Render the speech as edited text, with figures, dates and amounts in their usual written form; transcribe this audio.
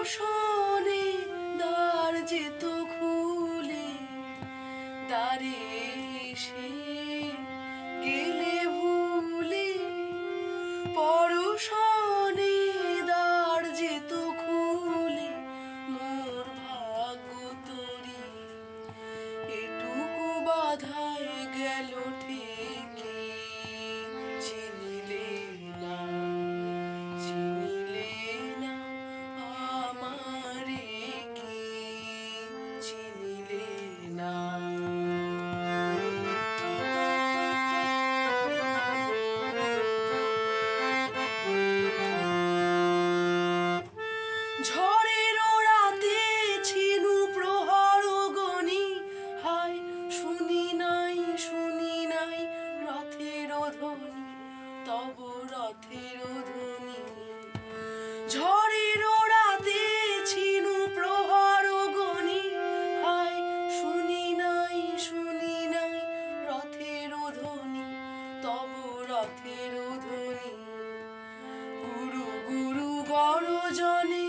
পরশনে দ্বার যেত খুলে, দ্বারে এসে গেলে ভুলে। পরশনে দ্বার যেত খুলে, মোর ভাগ্য তরি এটুকু বাধায় গেল ঠেকে। চিনিলে না, চিনিলে না আমারে কি, চিনিলে না। ঝড়ের রাতে ছিনু প্রহর গনি, হায় শুনি নাই, শুনি নাই রথের ধ্বনি, তব রথের ধ্বনি। ঝড়ের রাতে ছিনু প্রহর গনি, হায় শুনি নাই, শুনি নাই রথের ধ্বনি, তব রথের ধ্বনি। গুরু গুরু গরজনে